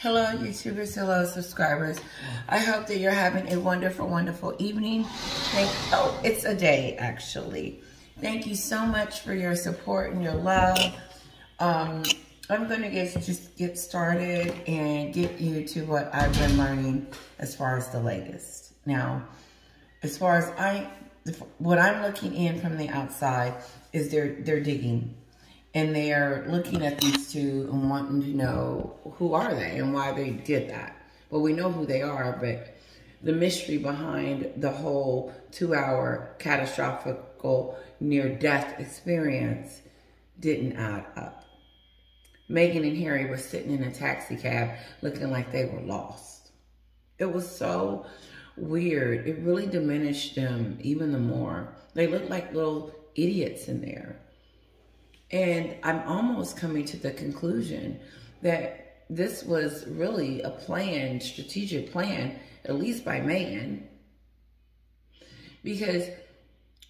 Hello, YouTubers. Hello, subscribers. I hope that you're having a wonderful, wonderful evening. It's a day, actually. Thank you so much for your support and your love. I'm going to just get started and get you to what I've been learning as far as the latest. Now, as far as what I'm looking in from the outside is they're digging. And they're looking at these two and wanting to know who are they and why they did that. Well, we know who they are, but the mystery behind the whole 2-hour catastrophic near-death experience didn't add up. Meghan and Harry were sitting in a taxi cab looking like they were lost. It was so weird. It really diminished them even the more. They looked like little idiots in there. And I'm almost coming to the conclusion that this was really a plan, strategic plan, at least by Meghan, because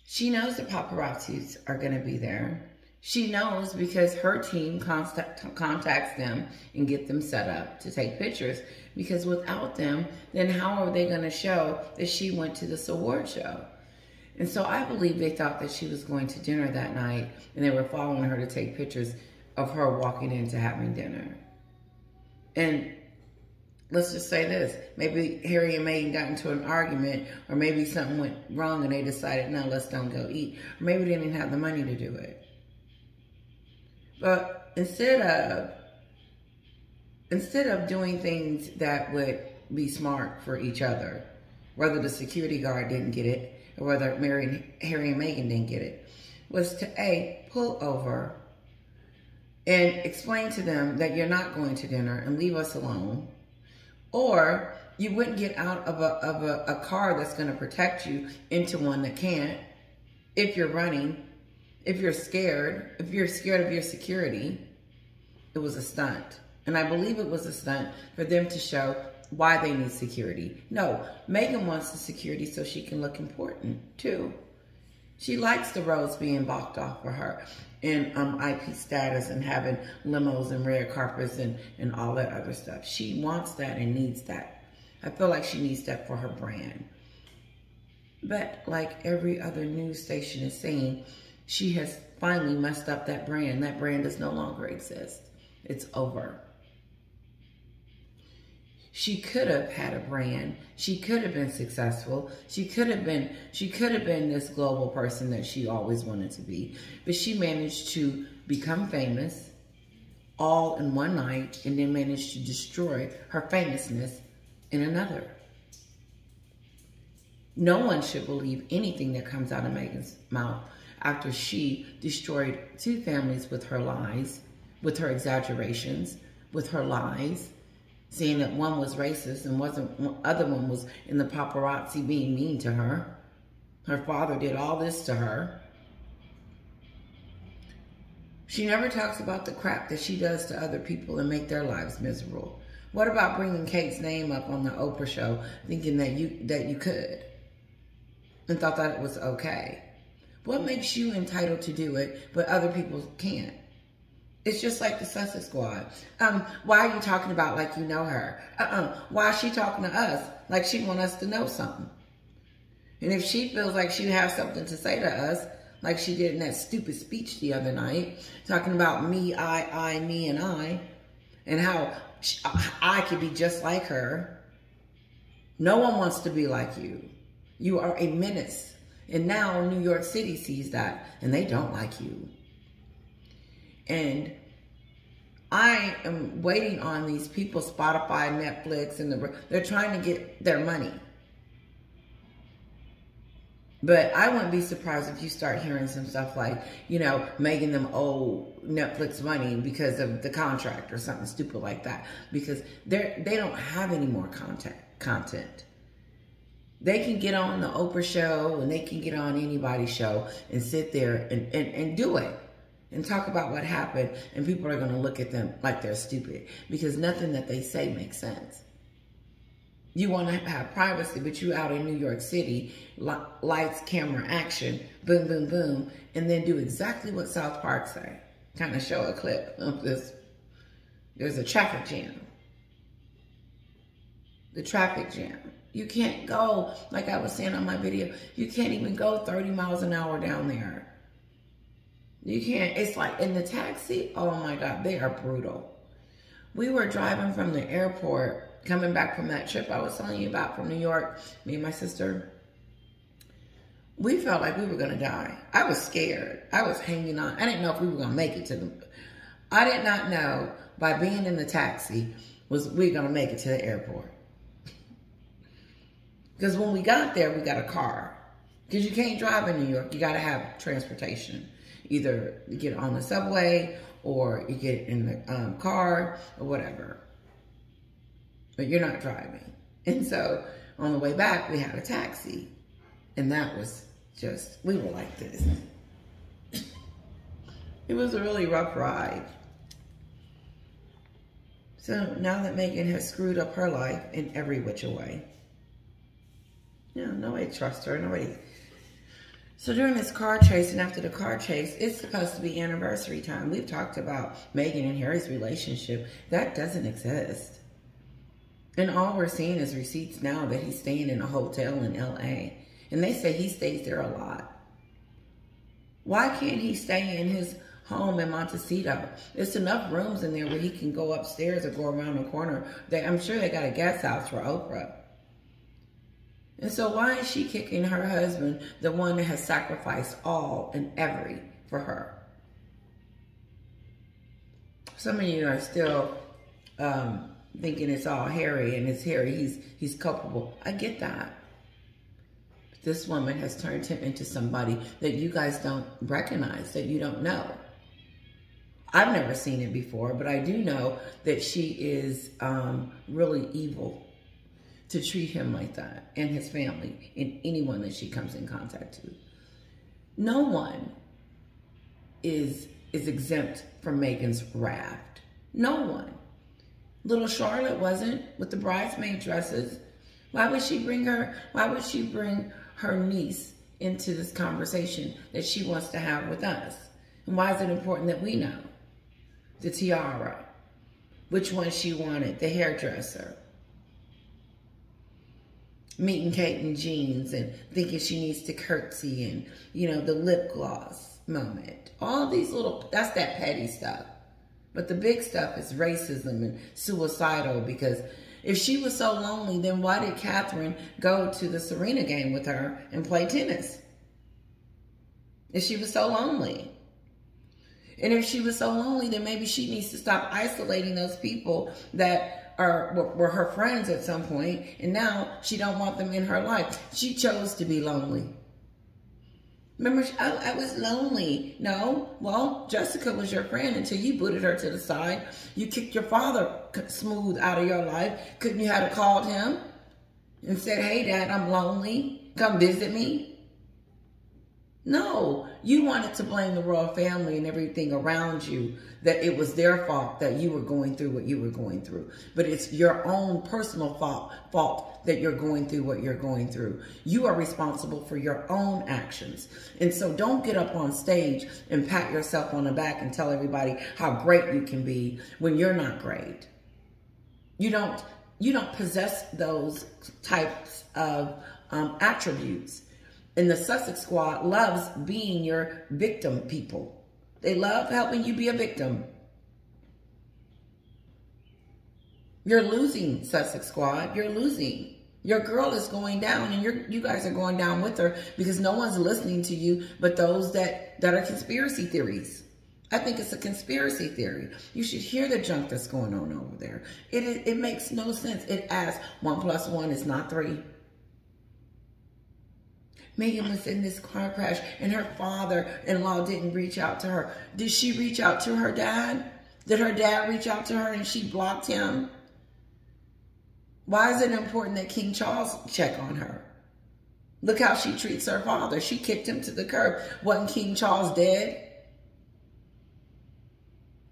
she knows the paparazzis are going to be there. She knows because her team contacts them and get them set up to take pictures, because without them, then how are they going to show that she went to this award show? And so I believe they thought that she was going to dinner that night and they were following her to take pictures of her walking into having dinner. And let's just say this, maybe Harry and Meghan got into an argument, or maybe something went wrong and they decided, no, let's don't go eat. Or maybe they didn't have the money to do it. But instead of doing things that would be smart for each other, whether the security guard didn't get it, or whether Harry and Meghan didn't get it, was to pull over and explain to them that you're not going to dinner and leave us alone. Or you wouldn't get out of a car that's going to protect you into one that can't. If you're running, if you're scared of your security, it was a stunt. And I believe it was a stunt for them to show why they need security. No, Meghan wants the security so she can look important too. She likes the roads being blocked off for her, and IP status and having limos and red carpets and all that other stuff. She wants that and needs that. I feel like she needs that for her brand. But like every other news station is saying, she has finally messed up that brand. That brand does no longer exist. It's over. She could have had a brand. She could have been successful. She could have been this global person that she always wanted to be. But she managed to become famous all in one night and then managed to destroy her famousness in another. No one should believe anything that comes out of Meghan's mouth after she destroyed 2 families with her lies, with her exaggerations, with her lies, saying that one was racist and other one was in the paparazzi being mean to her. Her father did all this to her. She never talks about the crap that she does to other people and make their lives miserable. What about bringing Kate's name up on the Oprah show, thinking that you could, and thought that it was okay? What makes you entitled to do it, but other people can't? It's just like the Sussex Squad. Why are you talking about like you know her? Why is she talking to us like she wants us to know something? And if she feels like she has something to say to us, like she did in that stupid speech the other night, talking about me, I, me, and I, and how I could be just like her. No one wants to be like you. You are a menace. And now New York City sees that, and they don't like you. And I am waiting on these people, Spotify, Netflix, and they're trying to get their money. But I wouldn't be surprised if you start hearing some stuff like, making them owe Netflix money because of the contract or something stupid like that. Because they don't have any more content. They can get on the Oprah show and they can get on anybody's show and sit there and do it. And talk about what happened, and people are going to look at them like they're stupid because nothing that they say makes sense. You want to have privacy, but you out in New York City, lights, camera, action, boom, boom, boom, and then do exactly what South Park say. Kind of show a clip of this. There's a traffic jam. the traffic jam. You can't go, like I was saying on my video, you can't even go 30 miles an hour down there. You can't. It's like in the taxi, oh my God, they are brutal. We were driving from the airport, coming back from that trip I was telling you about from New York, me and my sister. We felt like we were going to die. I was scared. I was hanging on. I didn't know if we were going to make it to them. I did not know by being in the taxi was we going to make it to the airport. Because when we got there, we got a car. Because you can't drive in New York. You got to have transportation. Either you get on the subway or you get in the car or whatever. But you're not driving. And so on the way back, we had a taxi. And that was just, we were like this. It was a really rough ride. So now that Maghen has screwed up her life in every which way, you know, nobody trusts her, nobody. So during this car chase and after the car chase, it's supposed to be anniversary time. We've talked about Maghen and Harry's relationship. That doesn't exist. And all we're seeing is receipts now that he's staying in a hotel in LA. And they say he stays there a lot. Why can't he stay in his home in Montecito? There's enough rooms in there where he can go upstairs or go around the corner. I'm sure they got a guest house for Oprah. And so why is she kicking her husband, the one that has sacrificed all and every for her? Some of you are still thinking it's all Harry and it's Harry. He's culpable. I get that. This woman has turned him into somebody that you guys don't recognize, that you don't know. I've never seen it before, but I do know that she is really evil to treat him like that and his family and anyone that she comes in contact to. No one is exempt from Maghen's wrath. No one. Little Charlotte wasn't with the bridesmaid dresses. Why would she bring her niece into this conversation that she wants to have with us? And why is it important that we know? The tiara, which one she wanted, the hairdresser, meeting Kate in jeans and thinking she needs to curtsy and, you know, the lip gloss moment. All these little, that's that petty stuff. But the big stuff is racism and suicidal, because if she was so lonely, then why did Catherine go to the Serena game with her and play tennis? If she was so lonely. And if she was so lonely, then maybe she needs to stop isolating those people that were her friends at some point, and now she don't want them in her life. She chose to be lonely. Remember, I was lonely. No, well, Jessica was your friend until you booted her to the side. You kicked your father smooth out of your life. Couldn't you have called him and said, hey, Dad, I'm lonely. Come visit me? No, you wanted to blame the royal family and everything around you, that it was their fault that you were going through what you were going through. But it's your own personal fault that you're going through what you're going through. You are responsible for your own actions. And so don't get up on stage and pat yourself on the back and tell everybody how great you can be when you're not great. You don't possess those types of attributes. And the Sussex Squad loves being your victim people. They love helping you be a victim. You're losing, Sussex Squad. You're losing. Your girl is going down, and you guys are going down with her because no one's listening to you but those that are conspiracy theories. I think it's a conspiracy theory. You should hear the junk that's going on over there. It makes no sense. It asks 1 + 1 is not 3. Maghen was in this car crash and her father-in-law didn't reach out to her. Did she reach out to her dad? Did her dad reach out to her and she blocked him? Why is it important that King Charles check on her? Look how she treats her father. She kicked him to the curb. Wasn't King Charles dead?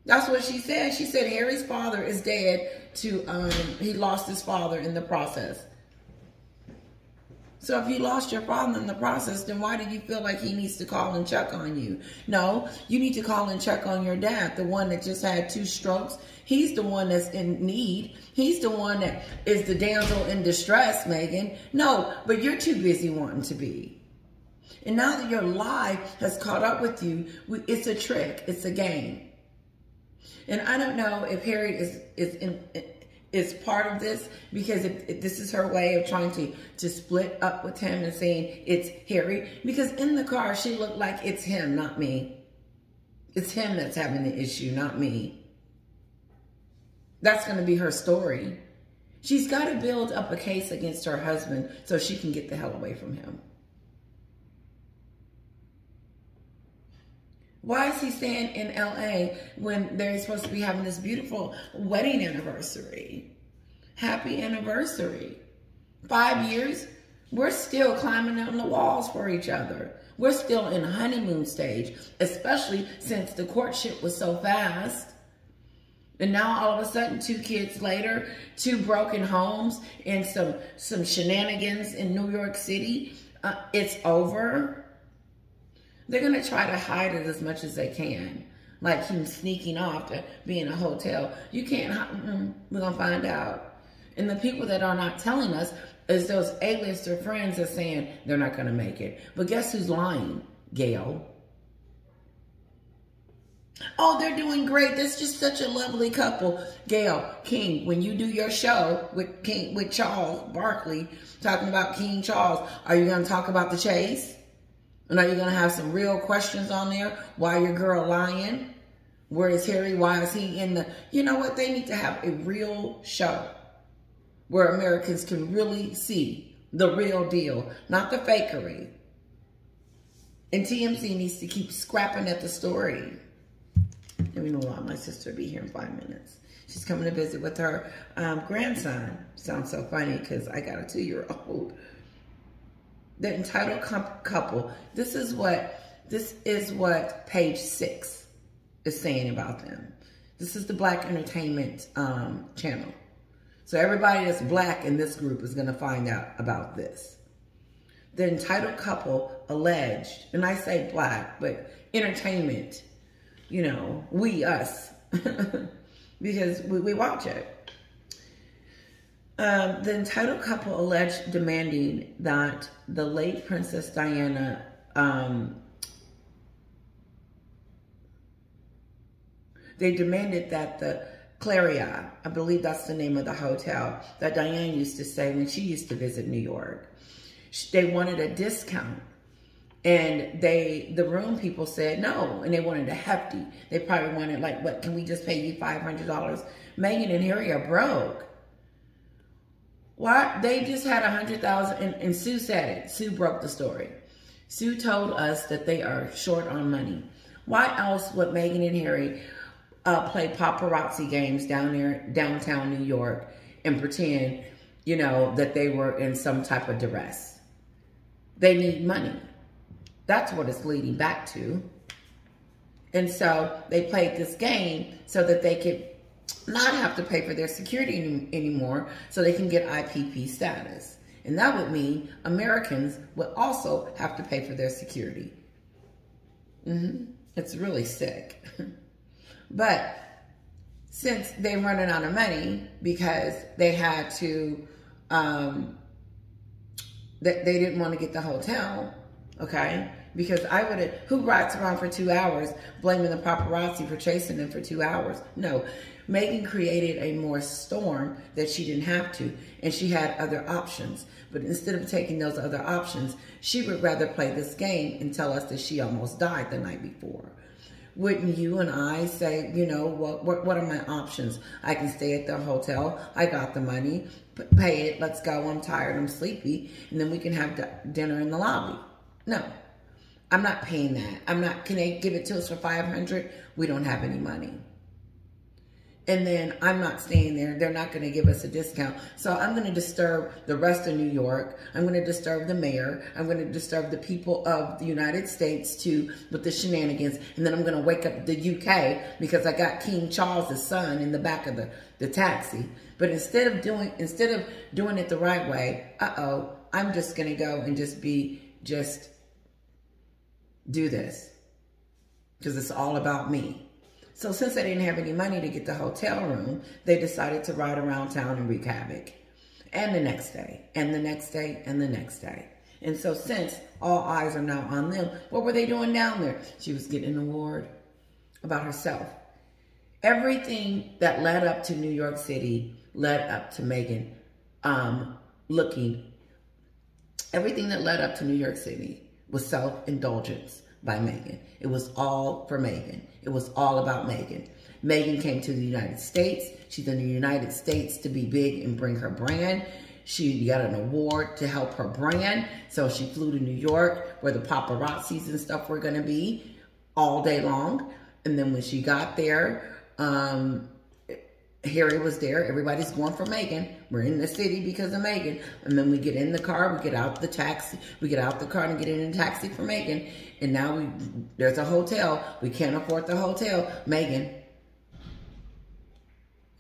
That's what she said. She said Harry's father is dead he lost his father in the process. So if you lost your father in the process, then why do you feel like he needs to call and check on you? No, you need to call and check on your dad, the one that just had 2 strokes. He's the one that's in need. He's the one that is the damsel in distress, Maghen. No, but you're too busy wanting to be. And now that your lie has caught up with you, it's a trick. It's a game. And I don't know if Harry is part of this, because this is her way of trying to split up with him and saying it's Harry. Because in the car, she looked like it's him, not me. It's him that's having the issue, not me. That's going to be her story. She's got to build up a case against her husband so she can get the hell away from him. Why is he staying in LA when they're supposed to be having this beautiful wedding anniversary? Happy anniversary. 5 years, we're still climbing on the walls for each other. We're still in honeymoon stage, especially since the courtship was so fast. And now all of a sudden, 2 kids later, 2 broken homes and some shenanigans in New York City, it's over. They're going to try to hide it as much as they can. Like him sneaking off to be in a hotel. You can't hide. We're going to find out. And the people that are not telling us is those A-lister friends that are saying they're not going to make it. But guess who's lying? Gail. Oh, they're doing great. That's just such a lovely couple. Gail, King, when you do your show with Charles Barkley, talking about King Charles, are you going to talk about the chase? And are you going to have some real questions on there? Why your girl lying? Where is Harry? Why is he in the... You know what? They need to have a real show where Americans can really see the real deal, not the fakery. And TMZ needs to keep scrapping at the story. Let me know why my sister will be here in 5 minutes. She's coming to visit with her grandson. Sounds so funny because I got a 2-year-old. The entitled couple. This is what page 6 is saying about them. This is the Black Entertainment channel. So everybody that's black in this group is going to find out about this. The entitled couple alleged, and I say black, but entertainment, you know, we, us, because we watch it. The entitled couple alleged demanding that the late Princess Diana they demanded that the Claria, I believe that's the name of the hotel that Diane used to stay when she used to visit New York. They wanted a discount. And the room people said no, and they wanted a hefty. They probably wanted like, what, can we just pay you $500? Meghan and Harry are broke. Why? They just had $100,000, and Sue said it. Sue broke the story. Sue told us that they are short on money. Why else would Meghan and Harry play paparazzi games down there, downtown New York, and pretend, you know, that they were in some type of duress? They need money. That's what it's leading back to. And so they played this game so that they could not have to pay for their security anymore, so they can get IPP status. And that would mean Americans would also have to pay for their security. It's really sick. But since they're running out of money because they had to, they didn't want to get the hotel, okay? Because I would have, who rides around for 2 hours blaming the paparazzi for chasing them for 2 hours? No. Meghan created a more storm that she didn't have to, and she had other options. But instead of taking those other options, she would rather play this game and tell us that she almost died the night before. Wouldn't you and I say, you know, what are my options? I can stay at the hotel. I got the money. Pay it. Let's go. I'm tired. I'm sleepy. And then we can have dinner in the lobby. No. I'm not paying that. I'm not, can they give it to us for $500? We don't have any money. And then I'm not staying there. They're not going to give us a discount. So I'm going to disturb the rest of New York. I'm going to disturb the mayor. I'm going to disturb the people of the United States too with the shenanigans. And then I'm going to wake up the UK because I got King Charles' son in the back of the taxi. But instead of doing it the right way, I'm just going to go and just do this because it's all about me. So since they didn't have any money to get the hotel room, they decided to ride around town and wreak havoc. And the next day, and the next day, and the next day. And so since all eyes are now on them, what were they doing down there? She was getting an award about herself. Everything that led up to New York City led up to Maghen everything that led up to New York City was self-indulgence by Maghen. It was all for Maghen. It was all about Maghen. Maghen came to the United States. She's in the United States to be big and bring her brand. She got an award to help her brand. So she flew to New York where the paparazzis and stuff were going to be all day long. And then when she got there, Harry was there. Everybody's going for Maghen. We're in the city because of Maghen. And then we get in the car, we get out the taxi, we get out the car and get in a taxi for Maghen. And now there's a hotel. We can't afford the hotel. Maghen.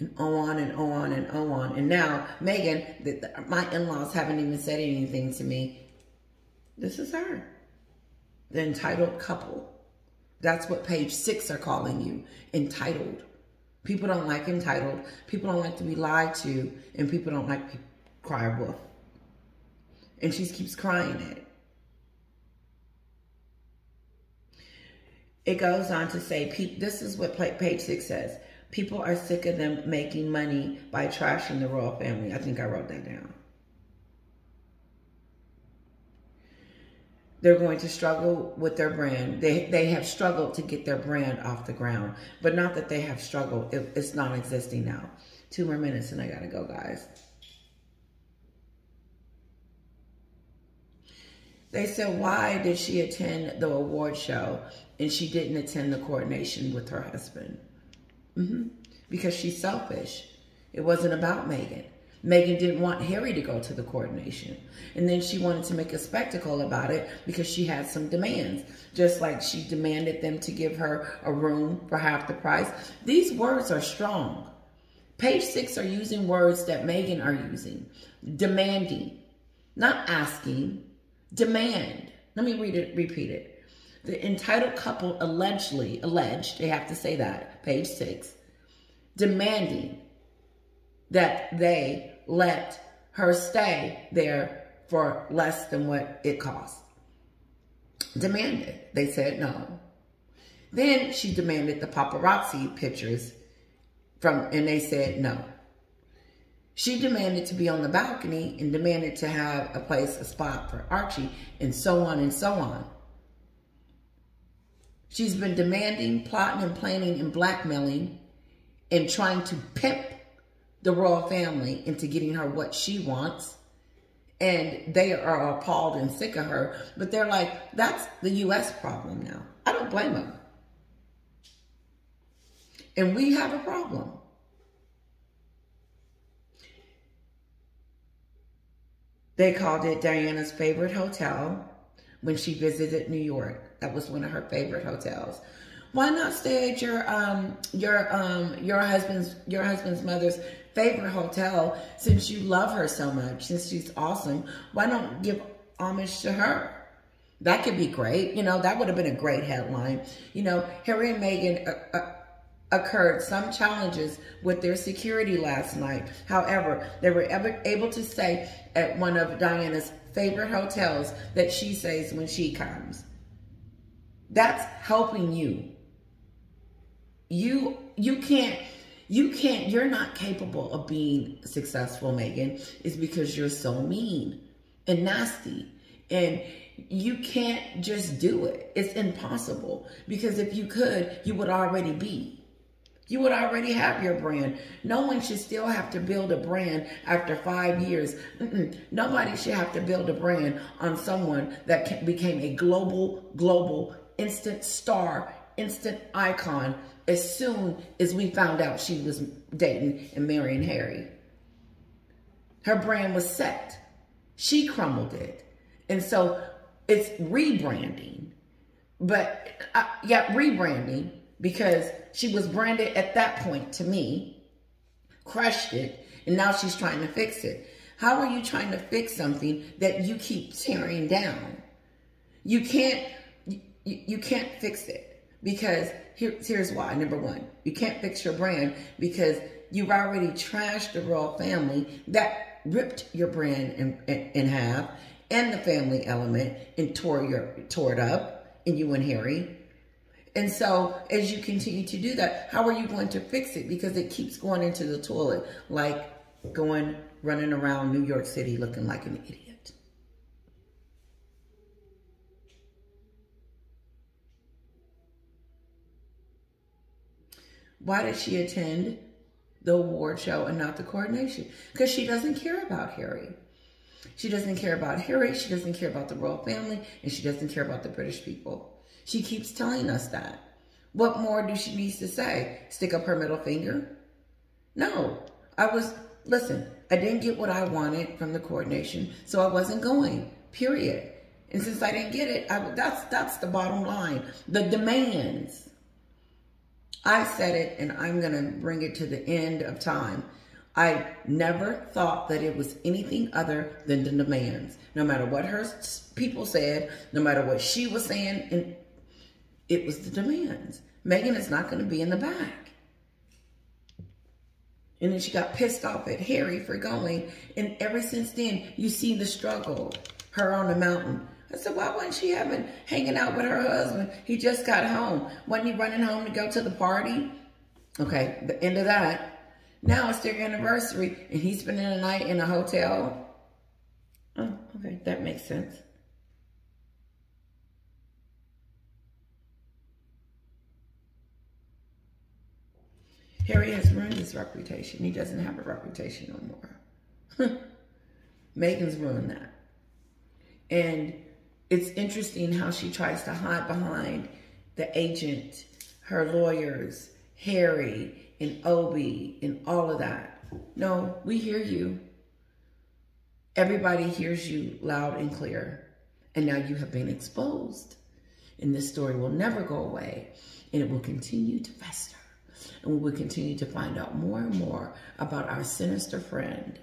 And on and on and on. And now Maghen, my in-laws haven't even said anything to me. This is her. The entitled couple. That's what page 6 are calling you. Entitled. People don't like entitled. People don't like to be lied to. And people don't like to cry wolf. And she keeps crying it. It goes on to say, this is what page 6 says. People are sick of them making money by trashing the royal family. I think I wrote that down. They're going to struggle with their brand. They have struggled to get their brand off the ground. But not that they have struggled. It's non-existing now. 2 more minutes and I gotta go, guys. They said, why did she attend the award show and she didn't attend the coronation with her husband? Because she's selfish. It wasn't about Maghen. Maghen didn't want Harry to go to the coronation. And then she wanted to make a spectacle about it because she had some demands. Just like she demanded them to give her a room for half the price. These words are strong. Page 6 are using words that Maghen are using. Demanding. Not asking. Demand. Let me repeat it. The entitled couple alleged, they have to say that, page 6, demanding that they let her stay there for less than what it cost. Demanded. They said no. Then she demanded the paparazzi pictures and they said no. She demanded to be on the balcony and demanded to have a spot for Archie, and so on and so on. She's been demanding, plotting, and planning, and blackmailing, and trying to pimp the royal family into getting her what she wants. And they are appalled and sick of her. But they're like, that's the U.S. problem now. I don't blame them. And we have a problem. They called it Diana's favorite hotel when she visited New York. That was one of her favorite hotels. Why not stay at your husband's mother's favorite hotel since you love her so much, since she's awesome? Why not give homage to her? That could be great. You know, that would have been a great headline. You know, Harry and Meghan occurred some challenges with their security last night. However, they were able to stay at one of Diana's favorite hotels that she stays when she comes. That's helping you. You're not capable of being successful, Maghen. It's because you're so mean and nasty. And you can't just do it. It's impossible. Because if you could, you would already be. You would already have your brand. No one should still have to build a brand after 5 years. Nobody should have to build a brand on someone that became a global, instant star, instant icon as soon as we found out she was dating and marrying Harry. Her brand was set. She crumbled it. And so it's rebranding. But, rebranding. Because she was branded at that point to me, crushed it, and now she's trying to fix it. How are you trying to fix something that you keep tearing down? You can't fix it, because here's why. Number one, you can't fix your brand because you've already trashed the royal family that ripped your brand in half, and the family element, and tore it up, and you and Harry. And so as you continue to do that, how are you going to fix it? Because it keeps going into the toilet, like running around New York City looking like an idiot. Why did she attend the award show and not the coronation? Because she doesn't care about Harry. She doesn't care about Harry. She doesn't care about the royal family. And she doesn't care about the British people. She keeps telling us that. What more do she need to say? Stick up her middle finger? No. Listen, I didn't get what I wanted from the coordination, so I wasn't going, period. And since I didn't get it, that's the bottom line. The demands. I said it, and I'm going to bring it to the end of time. I never thought that it was anything other than the demands. No matter what her people said, no matter what she was saying, and it was the demands. Meghan is not going to be in the back. And then she got pissed off at Harry for going. And ever since then, you see the struggle, her on the mountain. I said, why wasn't she hanging out with her husband? He just got home. Wasn't he running home to go to the party? Okay, the end of that. Now it's their anniversary, and he's spending the night in a hotel. Oh, okay, that makes sense. Harry has ruined his reputation. He doesn't have a reputation no more. Meghan's ruined that. And it's interesting how she tries to hide behind the agent, her lawyers, Harry and Obi and all of that. No, we hear you. Everybody hears you loud and clear. And now you have been exposed. And this story will never go away. And it will continue to fester. And we will continue to find out more and more about our sinister friend.